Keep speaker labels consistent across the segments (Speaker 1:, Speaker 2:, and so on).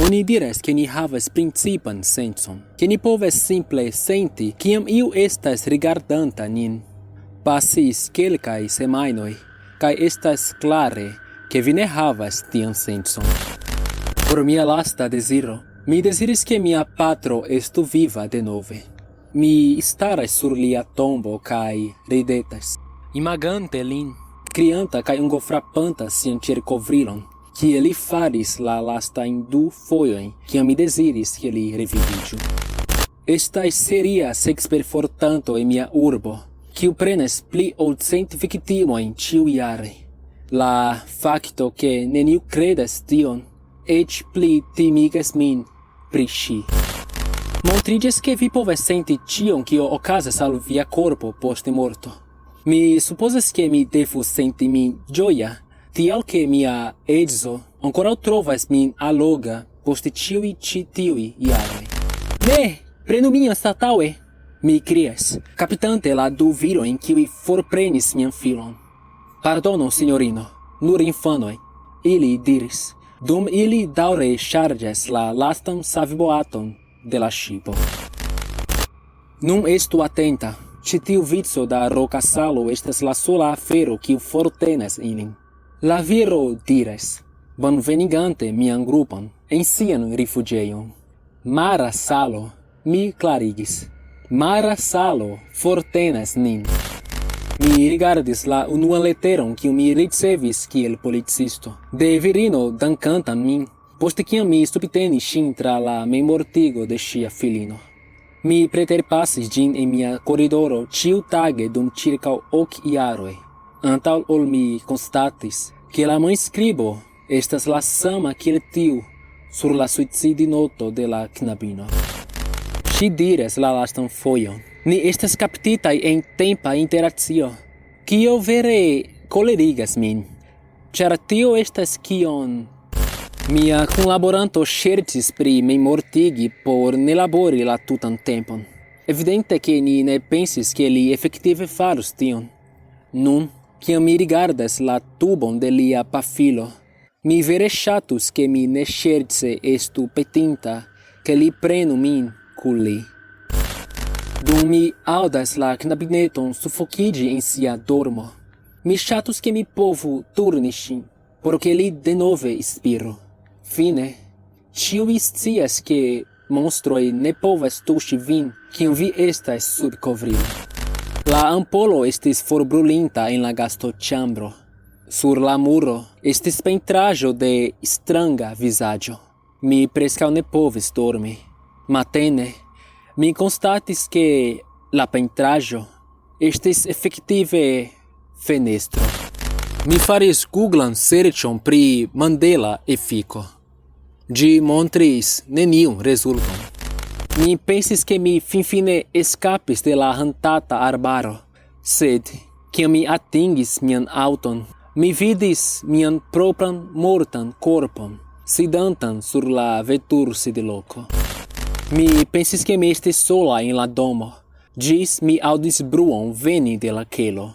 Speaker 1: Oni diras che ni havas principan senson, che ni poves simple senti kiam iu estas rigardanta nin. Pasis kelkaj semajnoj, kaj estas klare, che vi ne havas tian senson. Por mia lasta desiro, mi desiris che mia patro estu viva denove. Mi staras sur lia tombo kaj ridetas, imagante lin, crianta kaj ungofrapanta sian ĉirkovrilon, kie li faris la lastajn 2 fojojn, kiam mi desiris che li reviviĝu. Estas seria seksperfortanto en mia urbo, kiu prenas pli ol 100 viktimojn ĉiujare. La fakto che neniu credas tion, eĉ pli timigas min pri ŝi. Montriĝas ke vi povas senti ĉion kio okazas al via korpo post morto. Mi supozas ke mi devus senti min ĝoja, tial ke mia edzo ankoraŭ trovas min alloga post ĉiuj ĉi tiuj jaroj. Ne, prenu min anstataŭe, mi krias, kaptante la 2 virojn kiuj forprenis mian filon. Pardonu, sinjorino, nur infanoj, ili diris, dum ili daŭre ŝarĝas la lastan savboaton de la ŝipo. Nun estu atenta, ĉi tiu vico da rokasalo estas la sola afero kiu fortenas ilin. La viro diras, bonvenigante mian grupon en sian rifuĝejon. Mara salo, mi klarigis. Mara salo fortenas nin. Mi rigardis la unuan leteron kiu mi ricevis kiel policisto, de virino dankanta min, post kiam mi subtenis ŝin tra la memortigo de ŝia filino. Mi preterpasis ĝin en mia koridoro ĉiutage dum ĉirkaŭ 8 jaroj, antaŭ ol mi konstatis, ke la manskribo estas la sama kiel tiu sur la suicidinoto de la knabino. Ŝi diras la lastan fojon, ni estas kaptitaj en tempa interakcio, kio vere kolerigas min, ĉar tio estas kion mia kunlaboranto ŝercis pri memmortigi por ne labori la tutan tempon. Evidente ke ni ne pensis ke li efektive farus tion. Nun, kiam mi rigardas la tubon de lia pafilo, mi vere ŝatus ke mi ne ŝerce estu petinta ke li prenu min kun li. Dum mi aŭdas la knabineton sufokiĝi en sia dormo, mi ŝatus ke mi povu turni ŝin, por ke li denove inspiru. Fine, ĉiuj scias ke monstroj ne povas tuŝi vin, kiam vi estas sub kovrilo. La ampolo estis forbrulinta en la gastoĉambro. Sur la muro estis pentraĵo de stranga vizaĝo. Mi preskaŭ ne povis dormi. Matene, mi konstatis ke la pentraĵo estis efektive fenestro. Mi faris Googlan serĉon pri Mandela efiko. Ĝi montris neniun rezulton. Mi pensis ke mi finfine eskapis de la hantata arbaro, sed kiam mi atingis mian aŭton, mi vidis mian propran mortan korpon, sidantan sur la vetursidloko. Mi pensis ke mi estis sola en la domo, ĝis mi aŭdis bruon veni de la kelo.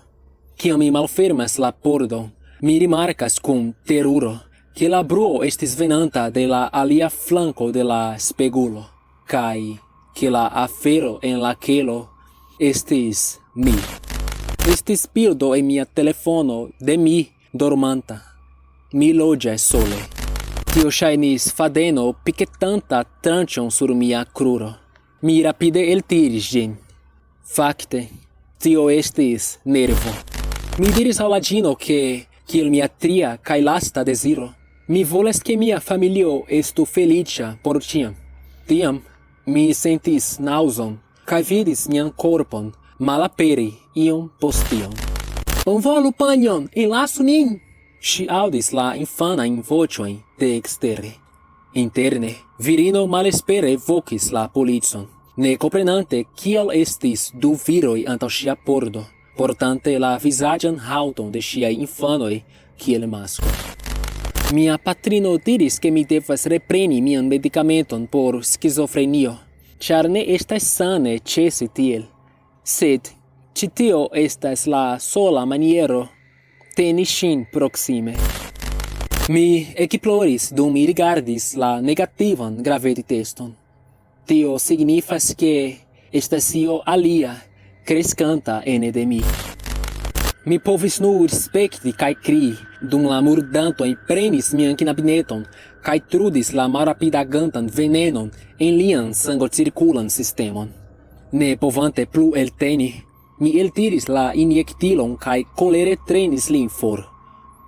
Speaker 1: Kiam mi malfermas la pordon, mi rimarkas kun teruro, ke la bruo estis venanta de la alia flanko de la spegulo, kaj ke la afero en la kelo estis mi. Estis bildo en mia telefono de mi dormanta. Mi loĝas sole. Tio ŝajnis fadeno piketanta tranĉon sur mia kruro. Mi rapide eltiris ĝin. Fakte, tio estis nervo. Mi diris al la ĝino ke, kiel mia tria kaj lasta deziro, mi volas ke mia familio estu feliĉa por ĉiam. Tiam mi sentis naŭzon kaj vidis mian korpon malaperi iom post iom. Bonvolu panjon, enlasu nin! Ŝi aŭdis la infanajn voĉojn de ekstere. Interne, virino malespere vokis la policon, ne komprenante kial estis 2 viroj antaŭ ŝia pordo, portante la vizaĝan haŭton de ŝiaj infanoj kiel masko. Mia patrino diris ke mi devas repreni mian medikamenton por skizofrenio, ĉar ne estas sane ĉesi tiel. Sed ĉi tio estas la sola maniero teni ŝin proksime. Mi ekploris dum mi rigardis la negativan gravediteston. Tio signifas ke estas io alia kreskanta ene de mi. Mi povis nur spekti kaj krii, dum la murdantoj prenis mian knabineton kaj trudis la malrapidagantan venenon en lian sangocirkulan sistemon. Ne povante plu elteni, mi eltiris la injektilon kaj kolere trenis lin for.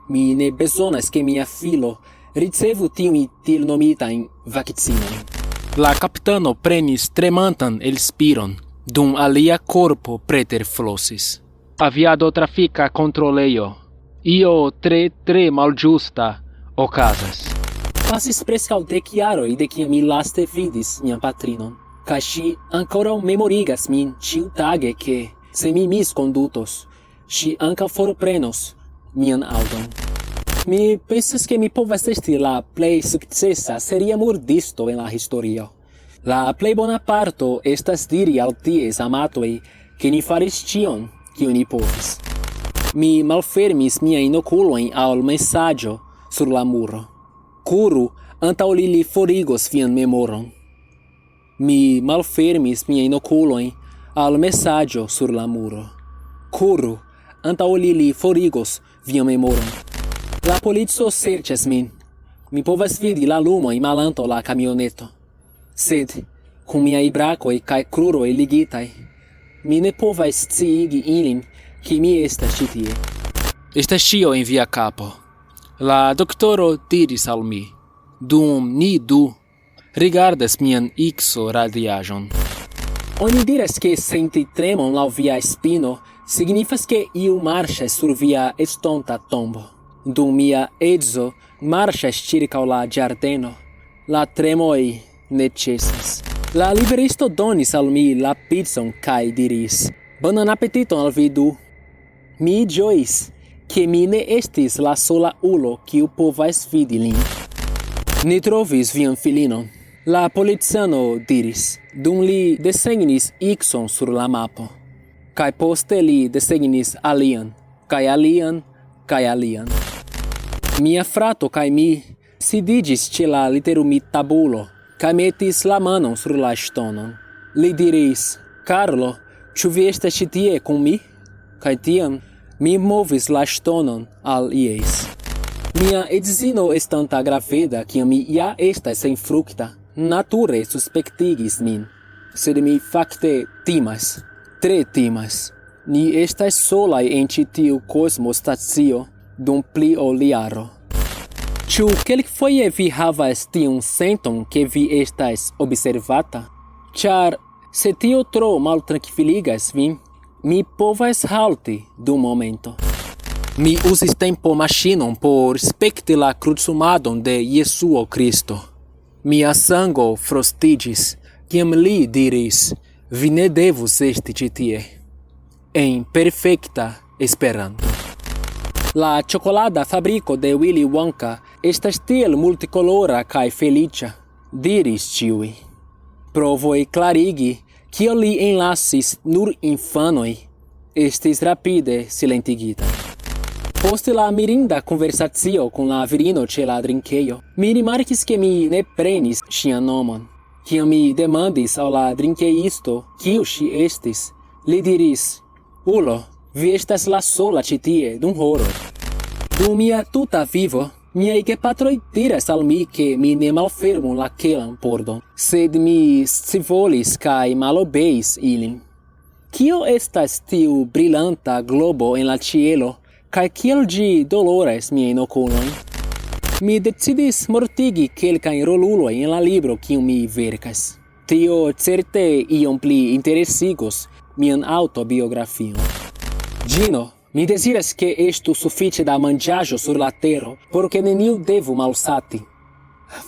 Speaker 1: Mi ne bezonas ke mia filo ricevu tiujn tielnomitajn vakcinojn. La kapitano prenis tremantan elspiron, dum alia korpo preterflosis. Aviado trafika kontrolejo. Io tre malĝusta okazas. Pasis preskaŭ 10 jaroj de kiam mi laste vidis mian patrinon, kaj ŝi ankoraŭ memorigas min ĉiutage ke se mi miskondutos, ŝi ankaŭ forprenos mian aŭdon. Mi pensas ke mi povas esti la plej sukcesa seria murdisto en la historio. La plej bona parto estas diri al ties amatoj ke ni faris ĉion kiun ni povis. Mi malfermis miajn okulojn al mesaĝo sur la muro. Kuru antaŭ li forigos vian memoron. Mi malfermis miajn okulojn al mesaĝo sur la muro. Kuru antaŭ li forigos vian memoron. La polico serĉas min. Mi povas vidi la lumojn malantaŭ la kamioneto. Sed, kun miaj brakoj kaj kruroj ligitaj, mi ne povas sciigi ilin, ke mi estas ĉi tie. Estas ĉio en via kapo. La doktoro diris al mi, dum ni du rigardas mian X-radiaĵon. Oni diras ke senti tremon laŭ via spino signifas ke iu marŝas sur via estonta tombo. Dum mia edzo marŝas ĉirkaŭ la ĝardeno, la tremoj ne ĉesas. La liveristo donis al mi la pizzon kaj diris, bonan apetiton al vi du. Mi ĝojis, ke mi ne estis la sola ulo kiu povas vidi lin. Ni trovis vian filinon, la policiano diris, dum li desegnis X-on sur la mapo. Kaj poste li desegnis alian, kaj alian, kaj alian. Mia frato kaj mi sidiĝis ĉe la literumitabulo kaj metis la manon sur la ŝtonon. Li diris, Carlo, ĉu vi estas ĉi tie kun mi? Kaj tiam mi movis la ŝtonon al ies. Mia edzino estanta graveda, kiam mi ja estas senfrukta, nature suspektigis min. Sed mi fakte timas, tre timas. Ni estas solaj en ĉi tiu kosmostacio dum pli ol jaro. Ĉu kelkfoje vi havas tiun senton ke vi estas observata? Ĉar se tio tro maltrankviligas vin, mi povas halti dum momento. Mi uzis tempomaŝinon por spekti la krucumadon de Jesuo Kristo. Mia sango frostiĝis, kiam li diris, vi ne devus esti ĉi tie. En perfekta Esperanto. La ĉokolada fabriko de Willy Wonka estas tiel multikolora kaj feliĉa, diris ĉiuj. Provoj klarigi, kiel li enlasis nur infanoj, estis rapide silentigitaj. Post la mirinda konversacio kun la virino ĉe la drinkejo, mi rimarkis ke mi ne prenis ŝian nomon. Kiam mi demandis al la drinkeisto kiu ŝi estis, li diris, ulo, vi estas la sola ĉi tie dum horo. Dum mia tuta vivo, miaj gepatroj diras al mi ke mi ne malfermu la kelan pordon, sed mi scivolis kaj malobeis ilin. Kio estas tiu brilanta globo en la ĉielo, kaj kiel ĝi doloras miajn okulojn? Mi decidis mortigi kelkajn rolulojn en la libro kiun mi verkas. Tio certe iom pli interesigos mian autobiografion. Gino, mi deziras ke estu sufiĉe da manĝaĵo sur la tero, por ke neniu devu malsati.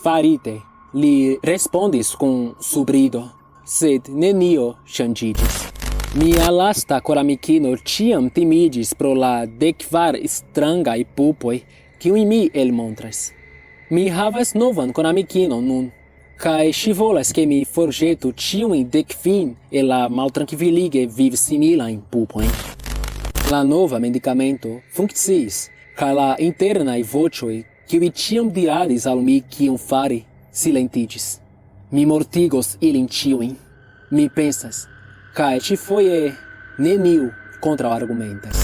Speaker 1: Farite, li respondis kun subrido, sed nenio ŝanĝiĝis. Mia lasta koramikino ĉiam timiĝis pro la 14 strangaj pupoj, kiujn mi elmontras. Mi havas novan koramikinon nun, kaj ŝi volas ke mi forĵetu ĉiujn 15 el la maltrankvilige vivsimilajn pupojn. La nova medicamento funkciis, kaj la internaj voĉoj, que vi tiam diaris al mi quium fari, silentiges. Mi mortigos ilin ciuin, mi pensas, cae ci foie neniu contra-argumentas.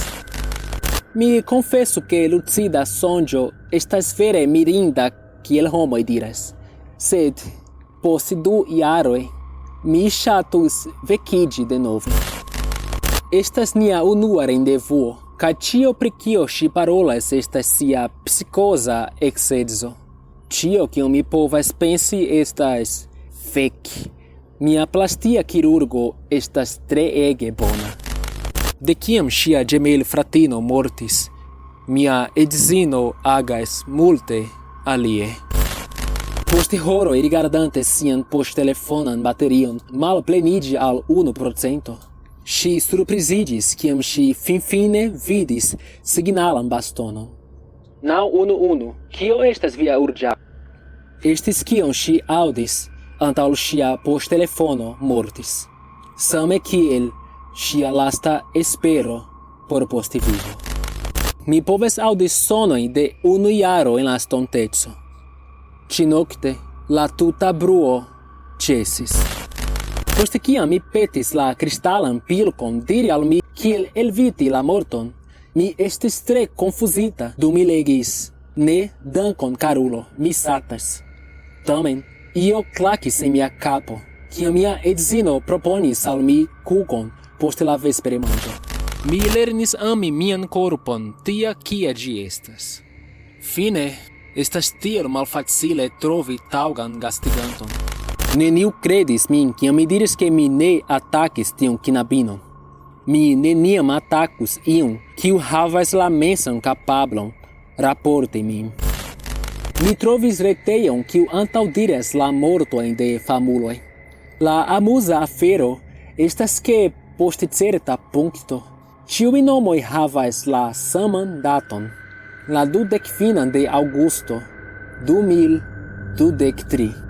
Speaker 1: Mi confesso che lucida sonjo estas vere mirinda kiel homoi diras, sed post 2 jaroi mi ŝatus vekigi de nove. Estas nia unua rendevuo, kaj ĉio pri kio ŝi parolas estas sia psikoza eksedzo. Ĉio kion mi povas pensi estas fek. Mia plastia kirurgo estas treege bona. De kiam ŝia ĝemelfratino mortis, mia edzino agas multe alie. Post horoj rigardante sian poŝtelefonan baterion malpleniĝi al 1%, ŝi surpriziĝis kiam ŝi finfine vidis signalan bastonon. 911, kio estas via urĝa? Estis kion ŝi aŭdis antaŭ ŝia poŝtelefono mortis, same kiel ŝia lasta espero por postivivo. Mi povas aŭdi sonojn de 1 jaro en la estonteco. Ĉinokte la tuta bruo ĉesis. Post kiam mi petis la kristalan pilkon diri al mi kiel elviti la morton, mi estis tre konfuzita dum mi legis: "Ne, dankon, karulo, mi satas." Tamen, io klakis en mia kapo, kiam mia edzino proponis al mi kukon post la vespermanĝo. Mi lernis ami mian korpon tia kia ĝi estas. Fine, estas tiel malfacile trovi taŭgan gastiganton. Neniu kredis min kiam mi diris ke mi ne atakis tiun knabinon. Mi neniam atakus iun kiu havas la mensan kapablon raporti min. Mi trovis retejon kiu antaŭdiras la mortojn de famuloj. La amuza afero estas ke post certa punkto ĉiuj nomoj havas la saman daton, la 25 de aŭgusto 2023.